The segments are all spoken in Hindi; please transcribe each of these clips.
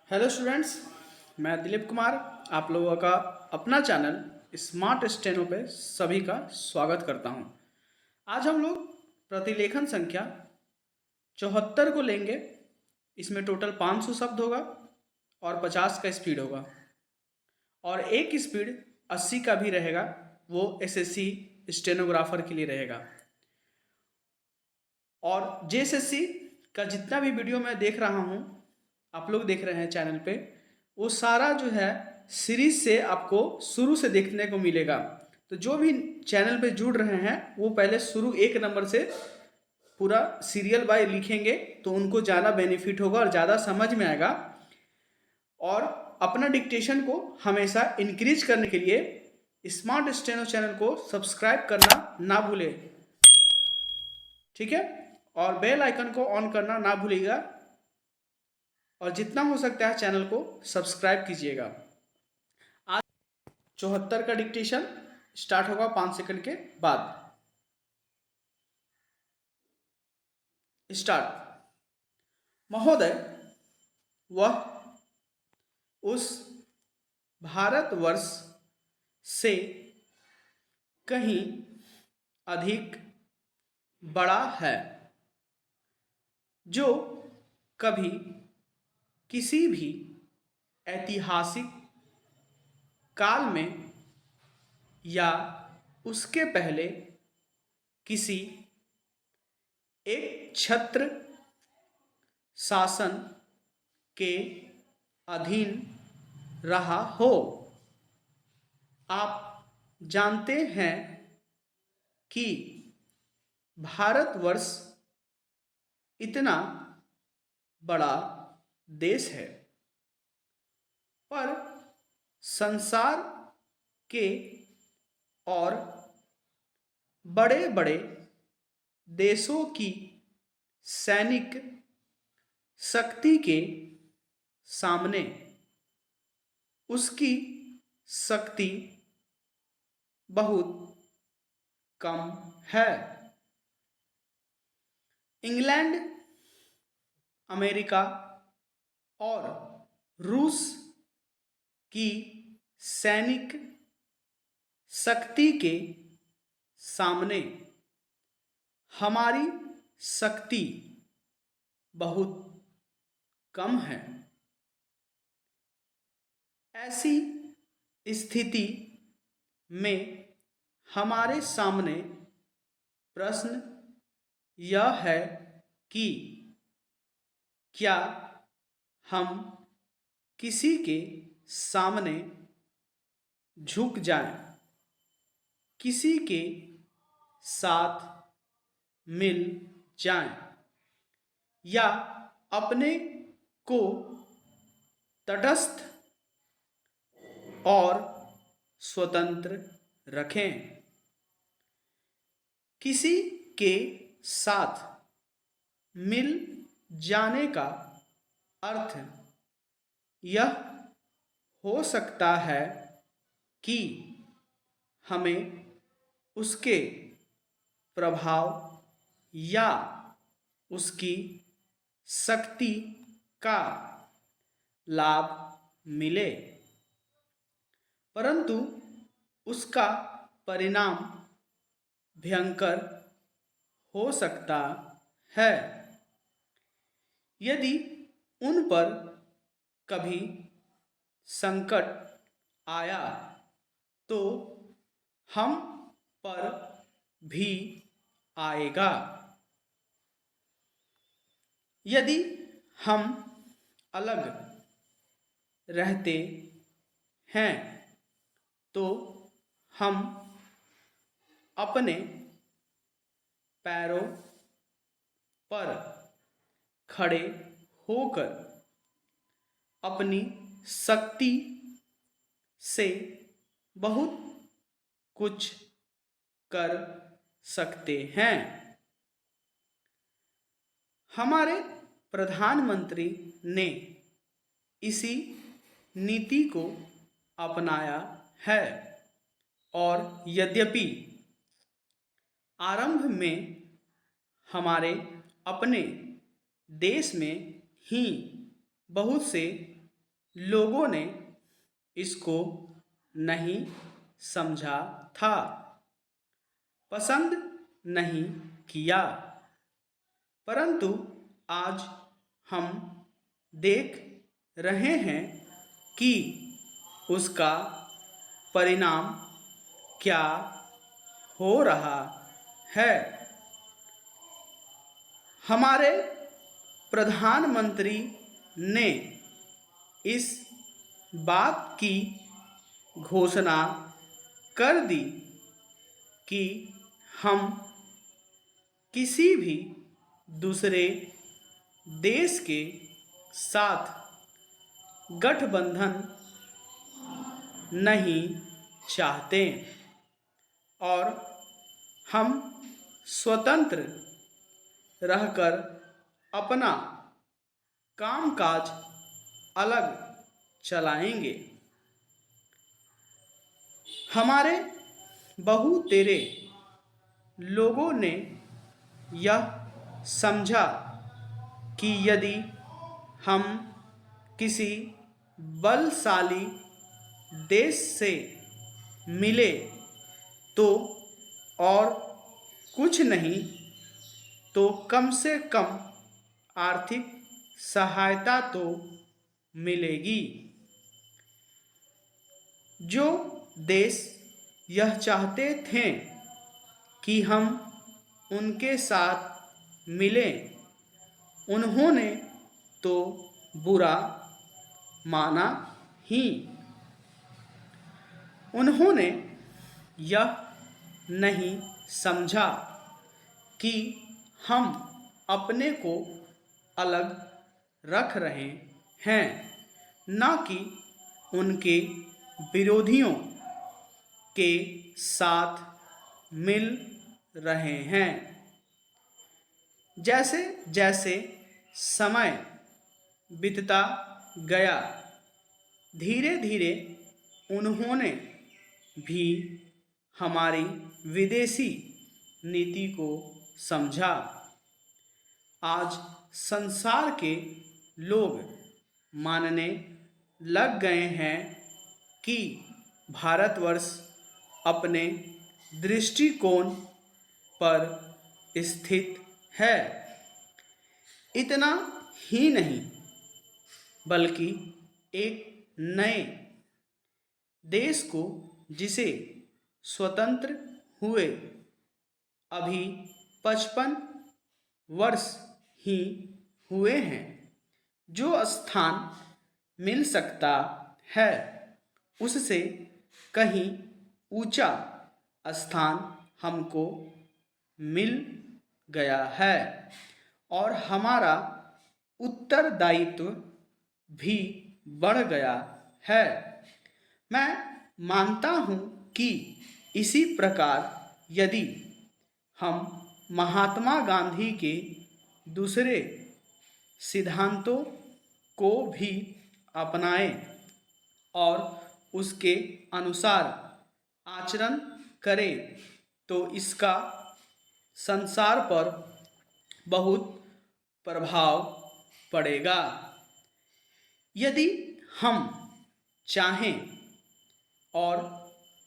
हेलो स्टूडेंट्स, मैं दिलीप कुमार आप लोगों का अपना चैनल स्मार्ट स्टेनो पे सभी का स्वागत करता हूं। आज हम लोग प्रतिलेखन संख्या 74 को लेंगे। इसमें टोटल 500 शब्द होगा और 50 का स्पीड होगा और एक स्पीड 80 का भी रहेगा। वो एसएससी स्टेनोग्राफर के लिए रहेगा। और जेएसएससी का जितना भी वीडियो मैं देख रहा हूँ, आप लोग देख रहे हैं चैनल पे, वो सारा जो है सीरीज से आपको शुरू से देखने को मिलेगा। तो जो भी चैनल पे जुड़ रहे हैं वो पहले शुरू 1 नंबर से पूरा सीरियल बाय लिखेंगे तो उनको ज़्यादा बेनिफिट होगा और ज़्यादा समझ में आएगा। और अपना डिक्टेशन को हमेशा इंक्रीज करने के लिए स्मार्ट स्टेनो चैनल को सब्सक्राइब करना ना भूलें, ठीक है। और बेल आइकन को ऑन करना ना भूलिएगा और जितना हो सकता है चैनल को सब्सक्राइब कीजिएगा। आज 74 का डिक्टेशन स्टार्ट होगा 5 सेकंड के बाद। स्टार्ट। महोदय, वह उस भारतवर्ष से कहीं अधिक बड़ा है जो कभी किसी भी ऐतिहासिक काल में या उसके पहले किसी एक छत्र शासन के अधीन रहा हो। आप जानते हैं कि भारतवर्ष इतना बड़ा देश है, पर संसार के और बड़े बड़े देशों की सैनिक शक्ति के सामने उसकी शक्ति बहुत कम है। इंग्लैंड, अमेरिका और रूस की सैनिक शक्ति के सामने हमारी शक्ति बहुत कम है। ऐसी स्थिति में हमारे सामने प्रश्न यह है कि क्या हम किसी के सामने झुक जाएं, किसी के साथ मिल जाएं या अपने को तटस्थ और स्वतंत्र रखें। किसी के साथ मिल जाने का अर्थ यह हो सकता है कि हमें उसके प्रभाव या उसकी शक्ति का लाभ मिले, परंतु उसका परिणाम भयंकर हो सकता है। यदि उन पर कभी संकट आया तो हम पर भी आएगा। यदि हम अलग रहते हैं तो हम अपने पैरों पर खड़े होकर अपनी शक्ति से बहुत कुछ कर सकते हैं। हमारे प्रधानमंत्री ने इसी नीति को अपनाया है और यद्यपि आरंभ में हमारे अपने देश में ही बहुत से लोगों ने इसको नहीं समझा था, पसंद नहीं किया, परंतु आज हम देख रहे हैं कि उसका परिणाम क्या हो रहा है। हमारे प्रधानमंत्री ने इस बात की घोषणा कर दी कि हम किसी भी दूसरे देश के साथ गठबंधन नहीं चाहते और हम स्वतंत्र रहकर अपना कामकाज अलग चलाएंगे। हमारे बहुतेरे लोगों ने यह समझा कि यदि हम किसी बलशाली देश से मिले तो और कुछ नहीं तो कम से कम आर्थिक सहायता तो मिलेगी। जो देश यह चाहते थे कि हम उनके साथ मिलें, उन्होंने तो बुरा माना ही। उन्होंने यह नहीं समझा कि हम अपने को अलग रख रहे हैं, न कि उनके विरोधियों के साथ मिल रहे हैं। जैसे जैसे समय बीतता गया, धीरे धीरे उन्होंने भी हमारी विदेशी नीति को समझा। आज संसार के लोग मानने लग गए हैं कि भारतवर्ष अपने दृष्टिकोण पर स्थित है। इतना ही नहीं बल्कि एक नए देश को, जिसे स्वतंत्र हुए अभी 55 वर्ष ही हुए हैं, जो स्थान मिल सकता है उससे कहीं ऊंचा स्थान हमको मिल गया है और हमारा उत्तरदायित्व भी बढ़ गया है। मैं मानता हूँ कि इसी प्रकार यदि हम महात्मा गांधी के दूसरे सिद्धांतों को भी अपनाएं और उसके अनुसार आचरण करें तो इसका संसार पर बहुत प्रभाव पड़ेगा। यदि हम चाहें और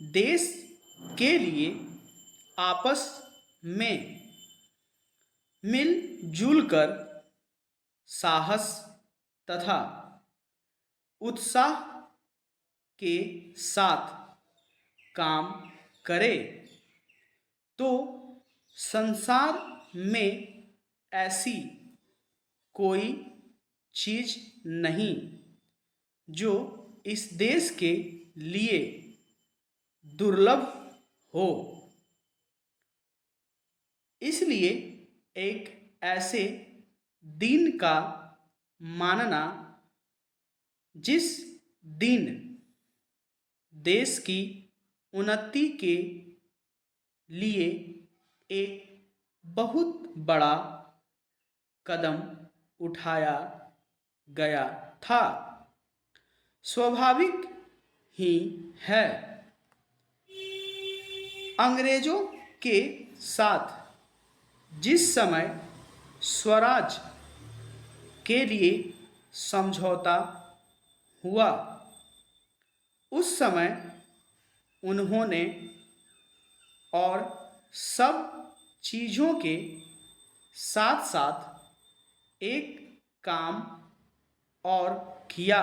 देश के लिए आपस में मिलजुल कर साहस तथा उत्साह के साथ काम करें तो संसार में ऐसी कोई चीज़ नहीं जो इस देश के लिए दुर्लभ हो। इसलिए एक ऐसे दिन का मानना जिस दिन देश की उन्नति के लिए एक बहुत बड़ा कदम उठाया गया था, स्वाभाविक ही है। अंग्रेजों के साथ जिस समय स्वराज के लिए समझौता हुआ। उस समय उन्होंने और सब चीज़ों के साथ साथ एक काम और किया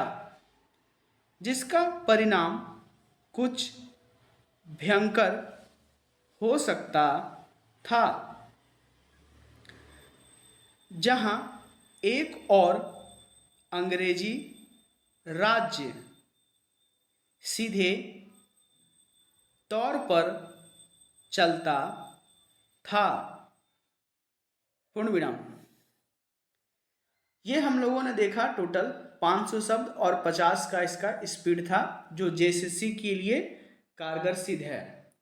जिसका परिणाम कुछ भयंकर हो सकता था। जहां एक और अंग्रेजी राज्य सीधे तौर पर चलता था। पूर्ण विराम। ये हम लोगों ने देखा टोटल 500 शब्द और 50 का इसका स्पीड था, जो जेएसएससी के लिए कारगर सिद्ध है।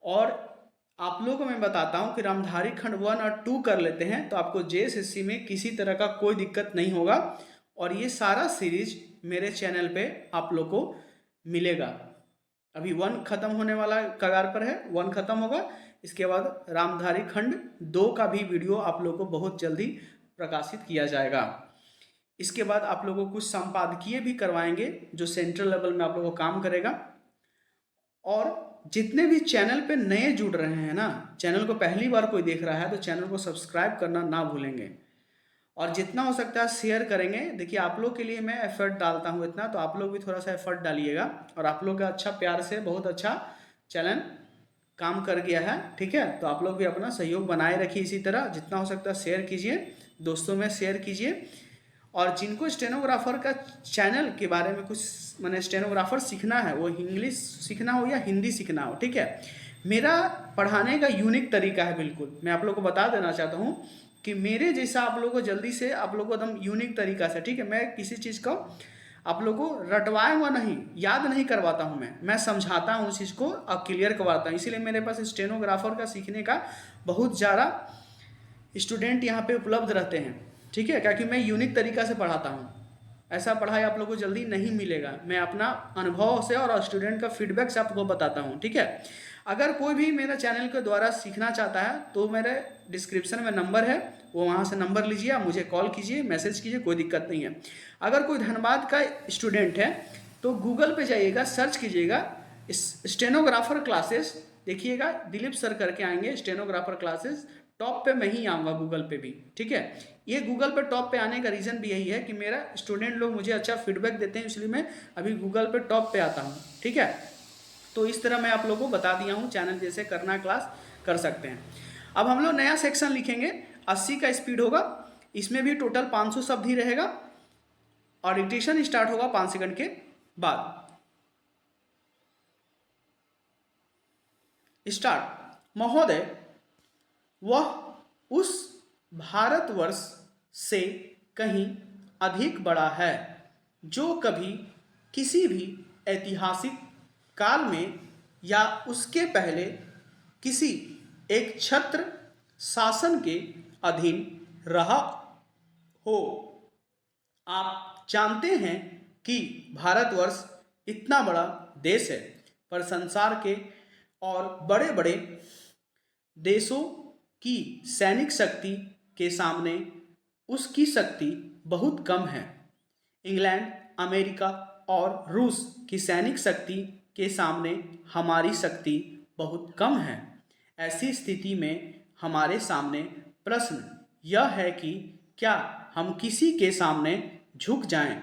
और आप लोगों को मैं बताता हूँ कि रामधारी खंड 1 और 2 कर लेते हैं तो आपको जेएसएससी में किसी तरह का कोई दिक्कत नहीं होगा। और ये सारा सीरीज मेरे चैनल पे आप लोग को मिलेगा। अभी 1 खत्म होने वाला कगार पर है, 1 खत्म होगा, इसके बाद रामधारी खंड 2 का भी वीडियो आप लोग को बहुत जल्दी प्रकाशित किया जाएगा। इसके बाद आप लोगों को कुछ संपादकीय भी करवाएंगे जो सेंट्रल लेवल में आप लोगों को काम करेगा। और जितने भी चैनल पे नए जुड़ रहे हैं ना, चैनल को पहली बार कोई देख रहा है तो चैनल को सब्सक्राइब करना ना भूलेंगे और जितना हो सकता है शेयर करेंगे। देखिए आप लोग के लिए मैं एफर्ट डालता हूँ इतना, तो आप लोग भी थोड़ा सा एफर्ट डालिएगा। और आप लोग का अच्छा प्यार से बहुत अच्छा चैनल काम कर गया है, ठीक है। तो आप लोग भी अपना सहयोग बनाए रखिए, इसी तरह जितना हो सकता है शेयर कीजिए, दोस्तों में शेयर कीजिए। और जिनको स्टेनोग्राफर का चैनल के बारे में कुछ मैंने स्टेनोग्राफर सीखना है, वो इंग्लिश सीखना हो या हिंदी सीखना हो, ठीक है, मेरा पढ़ाने का यूनिक तरीका है। बिल्कुल मैं आप लोग को बता देना चाहता हूँ कि मेरे जैसा आप लोगों को जल्दी से आप लोग को एकदम यूनिक तरीका से, ठीक है, मैं किसी चीज़ को आप लोग को रटवाऊंगा नहीं, याद नहीं करवाता हूँ, मैं समझाता हूँ उस चीज़ को और क्लियर करवाता हूँ। इसीलिए मेरे पास स्टेनोग्राफर का सीखने का बहुत ज़्यादा स्टूडेंट यहाँ पे उपलब्ध रहते हैं, ठीक है, क्योंकि मैं यूनिक तरीका से पढ़ाता हूँ। ऐसा पढ़ाई आप लोगों को जल्दी नहीं मिलेगा। मैं अपना अनुभव से और स्टूडेंट का फीडबैक से आपको बताता हूँ, ठीक है। अगर कोई भी मेरा चैनल के द्वारा सीखना चाहता है तो मेरे डिस्क्रिप्शन में नंबर है, वो वहाँ से नंबर लीजिए, आप मुझे कॉल कीजिए, मैसेज कीजिए, कोई दिक्कत नहीं है। अगर कोई धनबाद का स्टूडेंट है तो गूगल पे जाइएगा, सर्च कीजिएगा स्टेनोग्राफर क्लासेस, देखिएगा दिलीप सर करके आएंगे स्टेनोग्राफर क्लासेस। टॉप पे मैं ही आऊँगा गूगल पे भी, ठीक है। ये गूगल पे टॉप पे आने का रीज़न भी यही है कि मेरा स्टूडेंट लोग मुझे अच्छा फीडबैक देते हैं, इसलिए मैं अभी गूगल पे टॉप पे आता हूँ, ठीक है। तो इस तरह मैं आप लोगों को बता दिया हूँ चैनल जैसे करना क्लास कर सकते हैं। अब हम लोग नया सेक्शन लिखेंगे, 80 का स्पीड होगा, इसमें भी टोटल 500 शब्द ही रहेगा और डिक्टेशन स्टार्ट होगा 5 सेकंड के बाद। स्टार्ट। महोदय, वह उस भारतवर्ष से कहीं अधिक बड़ा है जो कभी किसी भी ऐतिहासिक काल में या उसके पहले किसी एक छत्र शासन के अधीन रहा हो। आप जानते हैं कि भारतवर्ष इतना बड़ा देश है, पर संसार के और बड़े बड़े देशों की सैनिक शक्ति के सामने उसकी शक्ति बहुत कम है। इंग्लैंड, अमेरिका और रूस की सैनिक शक्ति के सामने हमारी शक्ति बहुत कम है। ऐसी स्थिति में हमारे सामने प्रश्न यह है कि क्या हम किसी के सामने झुक जाएं,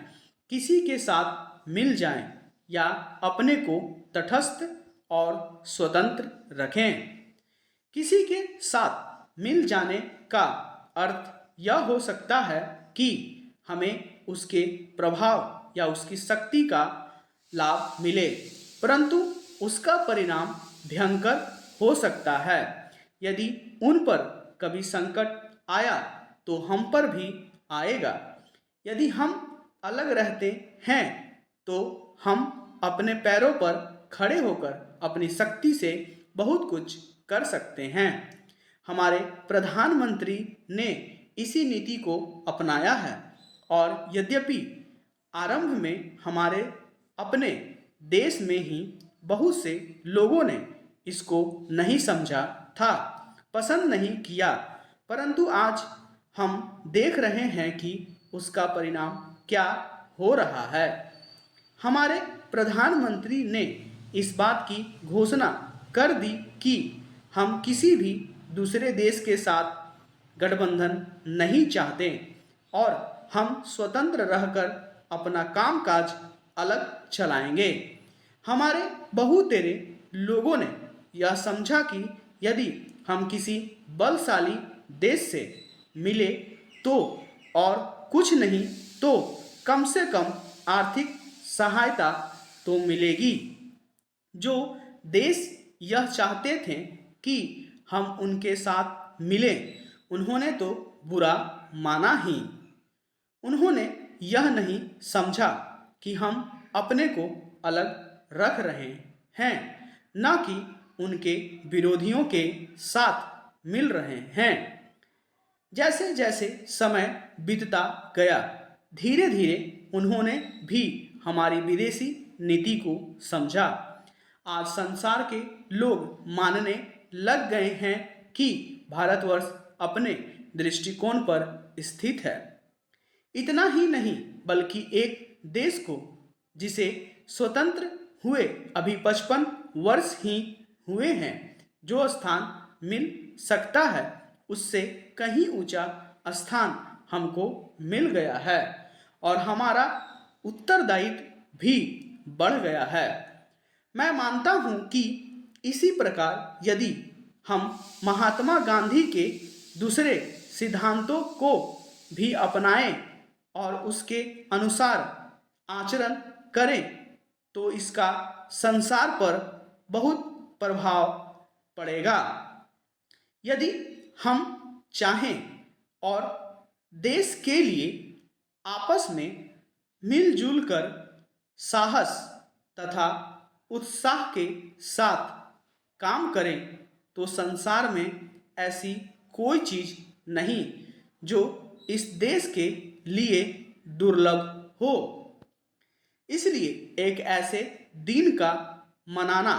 किसी के साथ मिल जाएं या अपने को तटस्थ और स्वतंत्र रखें। किसी के साथ मिल जाने का अर्थ यह हो सकता है कि हमें उसके प्रभाव या उसकी शक्ति का लाभ मिले, परंतु उसका परिणाम भयंकर हो सकता है। यदि उन पर कभी संकट आया तो हम पर भी आएगा। यदि हम अलग रहते हैं तो हम अपने पैरों पर खड़े होकर अपनी शक्ति से बहुत कुछ कर सकते हैं। हमारे प्रधानमंत्री ने इसी नीति को अपनाया है और यद्यपि आरंभ में हमारे अपने देश में ही बहुत से लोगों ने इसको नहीं समझा था, पसंद नहीं किया, परंतु आज हम देख रहे हैं कि उसका परिणाम क्या हो रहा है। हमारे प्रधानमंत्री ने इस बात की घोषणा कर दी कि हम किसी भी दूसरे देश के साथ गठबंधन नहीं चाहते और हम स्वतंत्र रहकर अपना कामकाज अलग चलाएंगे। हमारे बहुतेरे लोगों ने यह समझा कि यदि हम किसी बलशाली देश से मिले तो और कुछ नहीं तो कम से कम आर्थिक सहायता तो मिलेगी। जो देश यह चाहते थे कि हम उनके साथ मिलें, उन्होंने तो बुरा माना ही। उन्होंने यह नहीं समझा कि हम अपने को अलग रख रहे हैं, न कि उनके विरोधियों के साथ मिल रहे हैं। जैसे जैसे समय बीतता गया, धीरे धीरे उन्होंने भी हमारी विदेशी नीति को समझा। आज संसार के लोग मानने लग गए हैं कि भारतवर्ष अपने दृष्टिकोण पर स्थित है। इतना ही नहीं बल्कि एक देश को जिसे स्वतंत्र हुए अभी 55 वर्ष ही हुए हैं, जो स्थान मिल सकता है उससे कहीं ऊंचा स्थान हमको मिल गया है और हमारा उत्तरदायित्व भी बढ़ गया है। मैं मानता हूं कि इसी प्रकार यदि हम महात्मा गांधी के दूसरे सिद्धांतों को भी अपनाएं और उसके अनुसार आचरण करें तो इसका संसार पर बहुत प्रभाव पड़ेगा। यदि हम चाहें और देश के लिए आपस में मिलजुल कर साहस तथा उत्साह के साथ काम करें तो संसार में ऐसी कोई चीज़ नहीं जो इस देश के लिए दुर्लभ हो। इसलिए एक ऐसे दिन का मनाना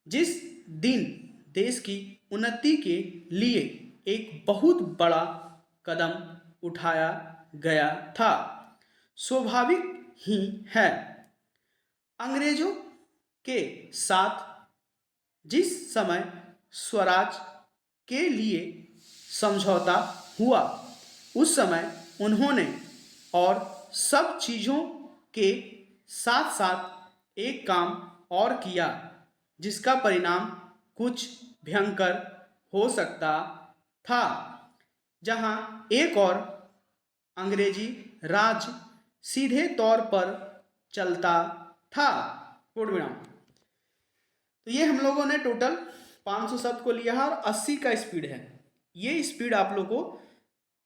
जिस दिन देश की उन्नति के लिए एक बहुत बड़ा कदम उठाया गया था, स्वाभाविक ही है। अंग्रेजों के साथ जिस समय स्वराज के लिए समझौता हुआ उस समय उन्होंने और सब चीज़ों के साथ साथ एक काम और किया जिसका परिणाम कुछ भयंकर हो सकता था। जहां एक और अंग्रेजी राज सीधे तौर पर चलता था। कोड विराम। तो ये हम लोगों ने टोटल 500 शब्द को लिया है और 80 का स्पीड है। ये स्पीड आप लोग को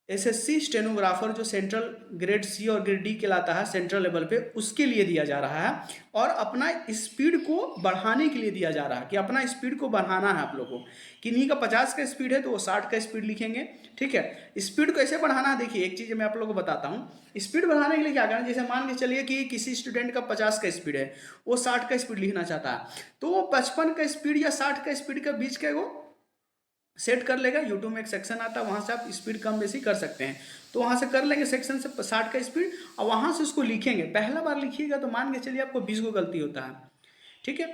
एसएससी स्टेनोग्राफर जो सेंट्रल ग्रेड सी और ग्रेड डी कहलाता है सेंट्रल लेवल पे, उसके लिए दिया जा रहा है और अपना स्पीड को बढ़ाने के लिए दिया जा रहा है कि अपना स्पीड को बढ़ाना है आप लोगों को। किन्हीं का 50 का स्पीड है तो वो 60 का स्पीड लिखेंगे। ठीक है, स्पीड को कैसे बढ़ाना है देखिए, एक चीज़ मैं आप लोगों को बताता हूँ। स्पीड बढ़ाने के लिए क्या करना, जैसे मान के चलिए कि किसी स्टूडेंट का 50 का स्पीड है, वो 60 का स्पीड लिखना चाहता है तो वो 55 का स्पीड या 60 का स्पीड के बीच का वो सेट कर लेगा। यूट्यूब में एक सेक्शन आता है, वहाँ से आप स्पीड कम बेसी कर सकते हैं, तो वहाँ से कर लेंगे सेक्शन से 60 का स्पीड और वहाँ से उसको लिखेंगे। पहला बार लिखिएगा तो मान के चलिए आपको 20 को गलती होता है। ठीक है,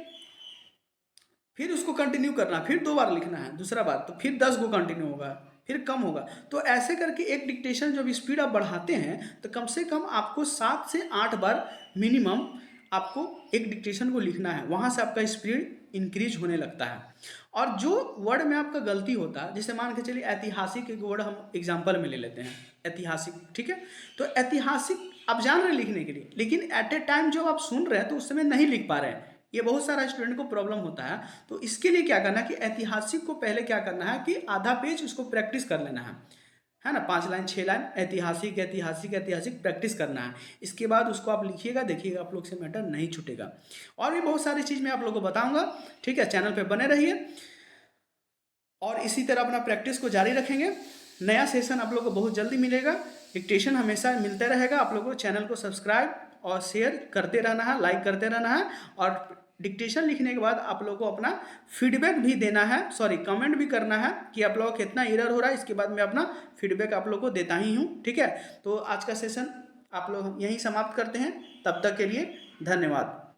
फिर उसको कंटिन्यू करना, फिर 2 बार लिखना है, दूसरा बार तो फिर 10 को कंटिन्यू होगा, फिर कम होगा। तो ऐसे करके एक डिक्टेशन जब स्पीड आप बढ़ाते हैं तो कम से कम आपको 7 से 8 बार मिनिमम आपको एक डिक्टेशन को लिखना है, वहाँ से आपका स्पीड इंक्रीज होने लगता है। और जो वर्ड में आपका गलती होता है, जैसे मान के चलिए ऐतिहासिक एक वर्ड हम एग्जांपल में ले लेते हैं, ऐतिहासिक। ठीक है, तो ऐतिहासिक आप जान रहे हैं लिखने के लिए, लेकिन एट ए टाइम जब आप सुन रहे हैं तो उस समय नहीं लिख पा रहे हैं। ये बहुत सारा स्टूडेंट को प्रॉब्लम होता है। तो इसके लिए क्या करना है कि ऐतिहासिक को पहले क्या करना है कि आधा पेज उसको प्रैक्टिस कर लेना है ना, 5 लाइन 6 लाइन ऐतिहासिक ऐतिहासिक ऐतिहासिक प्रैक्टिस करना है। इसके बाद उसको आप लिखिएगा, देखिएगा आप लोग से मैटर नहीं छूटेगा। और भी बहुत सारी चीज़ मैं आप लोग को बताऊंगा। ठीक है, चैनल पे बने रहिए और इसी तरह अपना प्रैक्टिस को जारी रखेंगे। नया सेशन आप लोग को बहुत जल्दी मिलेगा, डिक्टेशन हमेशा मिलते रहेगा। आप लोगों को चैनल को सब्सक्राइब और शेयर करते रहना है, लाइक करते रहना है और डिक्टेशन लिखने के बाद आप लोगों को अपना फीडबैक भी देना है, कमेंट भी करना है कि आप लोगों को कितना एरर हो रहा है। इसके बाद मैं अपना फीडबैक आप लोगों को देता ही हूँ। ठीक है, तो आज का सेशन आप लोग यहीं समाप्त करते हैं। तब तक के लिए धन्यवाद।